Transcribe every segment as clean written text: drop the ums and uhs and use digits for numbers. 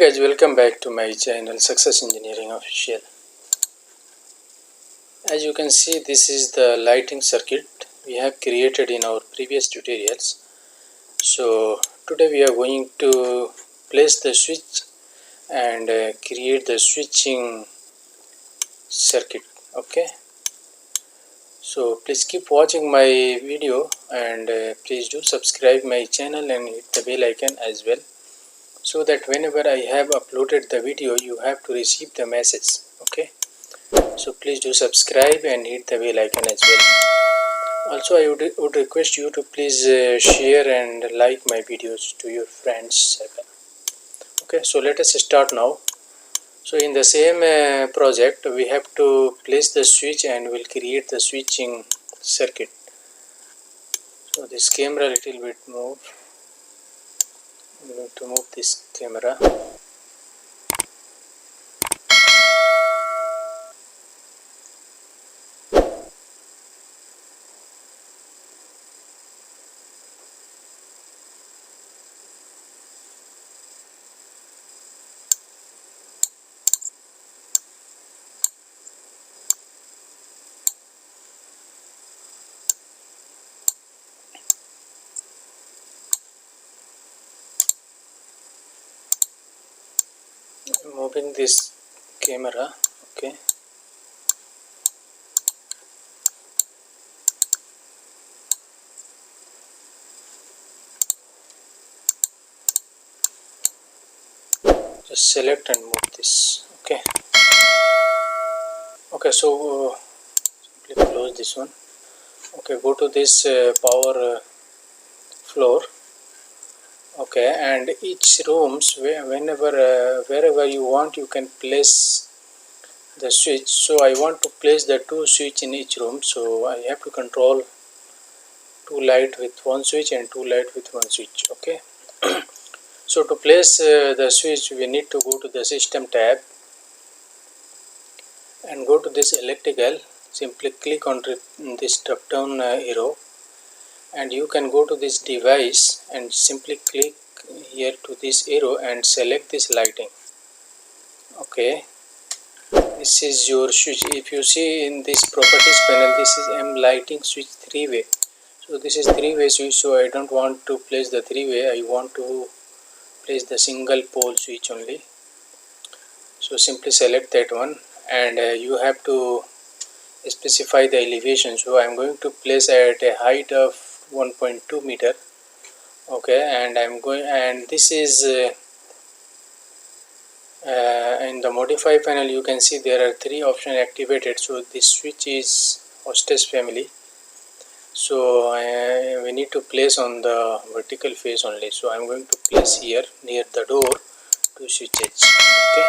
guys, welcome back to my channel Success Engineering Official. As you can see, this is the lighting circuit we have created in our previous tutorials. So today we are going to place the switch and create the switching circuit. Okay, so please keep watching my video and please do subscribe my channel and hit the bell icon as well, so that whenever I have uploaded the video you have to receive the message. Okay, so please do subscribe and hit the bell icon as well. Also I would request you to please share and like my videos to your friends. Okay, so let us start now. So in the same project we have to place the switch and we'll create the switching circuit. So this camera little bit move. I'm going to move this camera. Moving this camera. Okay, just select and move this. Okay, so simply close this one. Okay, go to this power floor. Okay, and each rooms wherever you want you can place the switch. So I want to place the two switch in each room, so I have to control two light with one switch and two light with one switch. Okay, so to place the switch we need to go to the system tab and go to this electrical. Simply click on this drop down arrow and you can go to this device and simply click here to this arrow and select this lighting. Okay, this is your switch. If you see in this properties panel, this is M lighting switch 3-way. So this is 3-way switch, so I don't want to place the 3-way, I want to place the single pole switch only. So simply select that one and you have to specify the elevation. So I am going to place at a height of 1.2 meter. Okay, and this is in the modify panel you can see there are three options activated. So this switch is hostess family, so we need to place on the vertical face only. So I am going to place here near the door two switches. Okay,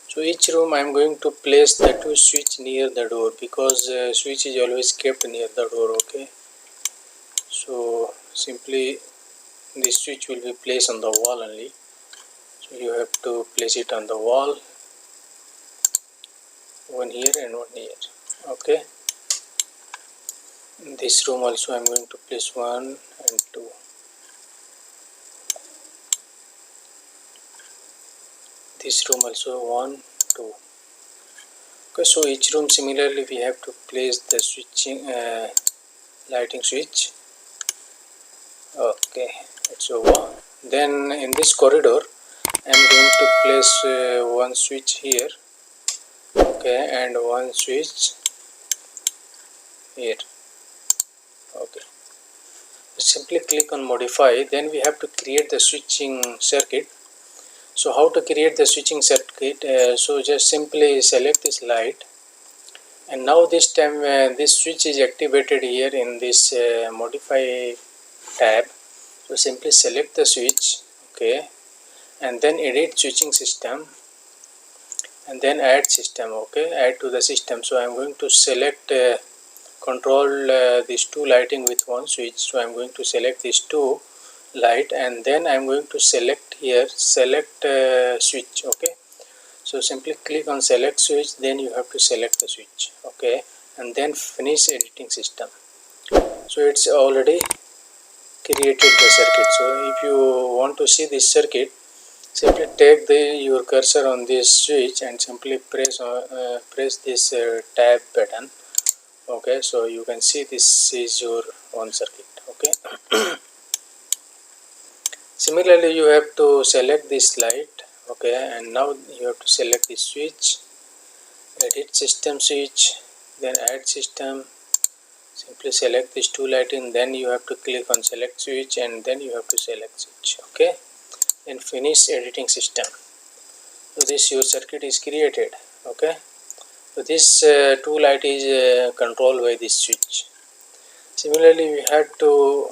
so each room I am going to place the two switch near the door because switch is always kept near the door. Okay, so simply this switch will be placed on the wall only. So you have to place it on the wall, one here and one here. Okay, in this room also I am going to place 1 and 2. This room also 1, 2. Okay, so each room similarly we have to place the switching lighting switch. Okay, it's over. Then in this corridor I am going to place one switch here. Okay, and one switch here. Okay, simply click on modify. Then we have to create the switching circuit. So how to create the switching circuit? So just simply select this light, and now this time this switch is activated here in this modify tab. So simply select the switch. Okay, and then edit switching system and then add system. Okay, add to the system. So I am going to select control these two lighting with one switch. So I am going to select these two light and then I am going to select here select switch. Okay, so simply click on select switch, then you have to select the switch. Okay, and then finish editing system. So it's already created the circuit. So if you want to see this circuit, Simply take your cursor on this switch and simply press this tab button. Okay, so you can see this is your one circuit. Okay. Similarly, you have to select this light. Okay, and now you have to select the switch, edit system switch, then add system. Simply select these two lighting, then you have to click on select switch, and then you have to select switch. Okay, then finish editing system. So this your circuit is created. Okay, so this two light is controlled by this switch. Similarly, we had to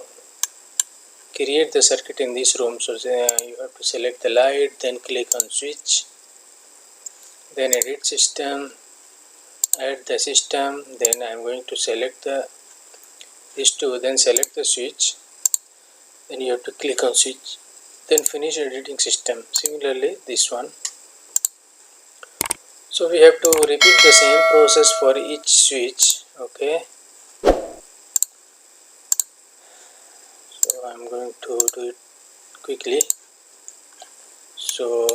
create the circuit in this room. So you have to select the light, then click on switch, then edit system, add the system, then I am going to select these two, then select the switch, then you have to click on switch, then finish editing system. Similarly this one. So we have to repeat the same process for each switch. Okay, so I'm going to do it quickly. So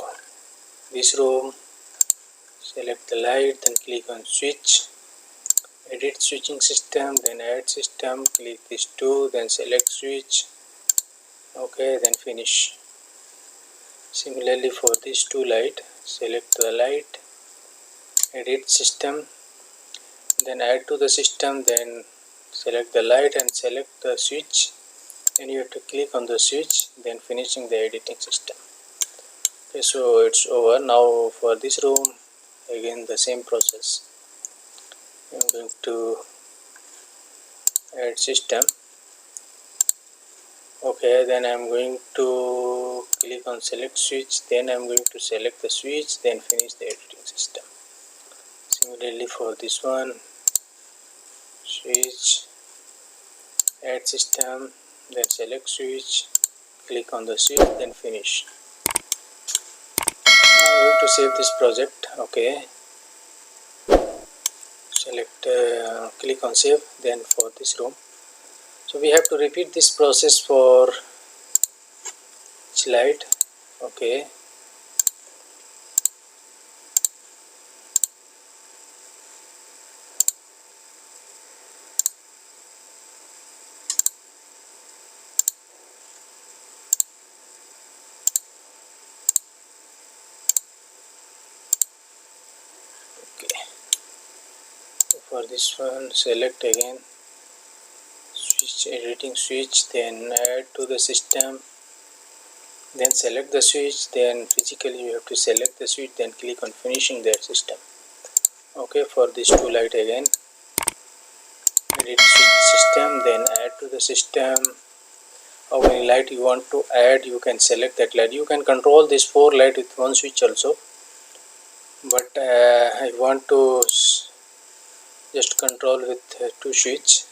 this room, select the light, then click on switch, edit switching system, then add system, click these two, then select switch. Okay, then finish. Similarly for these two light, select the light, edit system, then add to the system, then select the light and select the switch, then you have to click on the switch, then finishing the editing system. Okay, so it's over. Now for this room, again the same process. I'm going to add system. Okay, then I'm going to click on select switch, then I'm going to select the switch, then finish the editing system. Similarly for this one, switch, add system, then select switch, click on the switch, then finish. I'm going to save this project. Okay, select click on save, then for this room. So we have to repeat this process for each light. Okay, for this one, select again switch, editing switch, then add to the system, then select the switch, then physically you have to select the switch, then click on finishing that system. Okay, for this two light again, edit switch system, then add to the system. How many light you want to add, you can select that light. You can control this 4 light with one switch also, but I want to just control with two switch.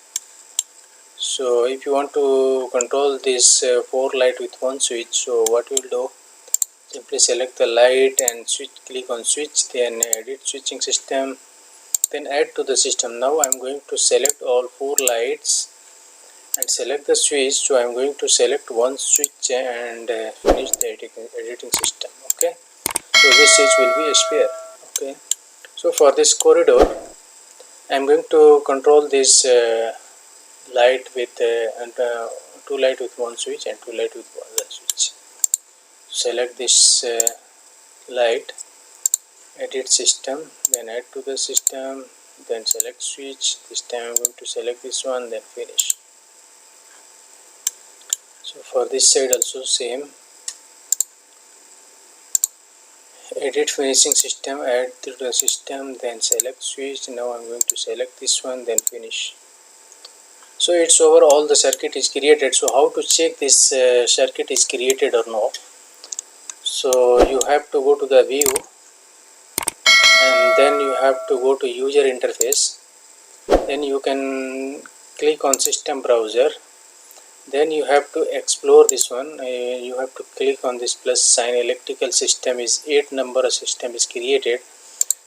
So if you want to control this 4 light with one switch, so what you will do, simply select the light and switch, click on switch, then edit switching system, then add to the system. Now I am going to select all 4 lights and select the switch. So I am going to select one switch and finish the editing system. Okay, so this switch will be a spare. Okay, so for this corridor, I am going to control this light with two light with one switch and two light with one switch. Select this light, edit system, then add to the system, then select switch. This time I'm going to select this one, then finish. So for this side also same, edit finishing system, add to the system, then select switch. Now I'm going to select this one, then finish. So it's over, all the circuit is created. So how to check this circuit is created or not? So you have to go to the view, and then you have to go to user interface, then you can click on system browser, then you have to explore this one. You have to click on this plus sign, electrical system is 8 number system is created.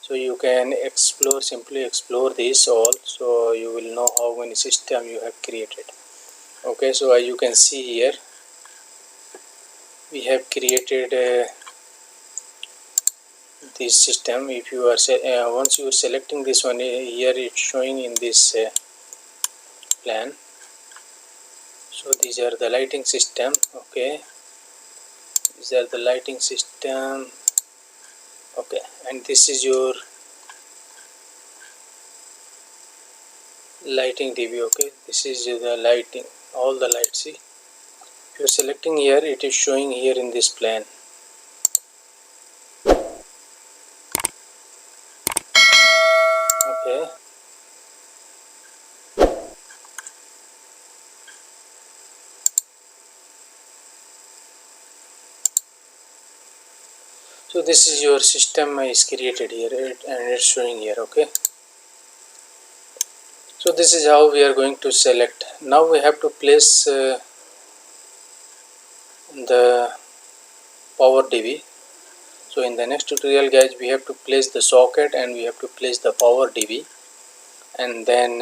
So you can explore, simply explore this all, so you will know how many system you have created. Okay, so as you can see here, we have created this system. If you are once you are selecting this one, here it's showing in this plan. So these are the lighting system. Okay, these are the lighting system. Okay, and this is your lighting DB. Okay, this is the lighting, all the lights. See, if you are selecting here, it is showing here in this plan. Okay, so this is your system is created here, and it's showing here. Okay, so this is how we are going to select. Now we have to place the power DB. So in the next tutorial, guys, we have to place the socket and we have to place the power DB, and then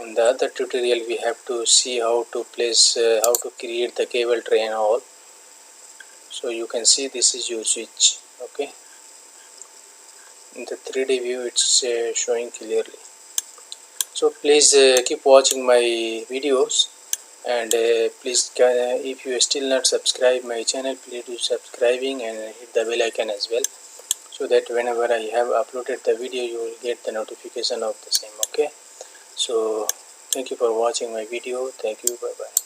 in the other tutorial we have to see how to place how to create the cable tray and all. So you can see this is your switch. Okay, in the 3D view it's showing clearly. So please keep watching my videos, and please if you are still not subscribed my channel, please do subscribing and hit the bell icon as well, so that whenever I have uploaded the video you will get the notification of the same. Okay, so thank you for watching my video. Thank you. Bye bye.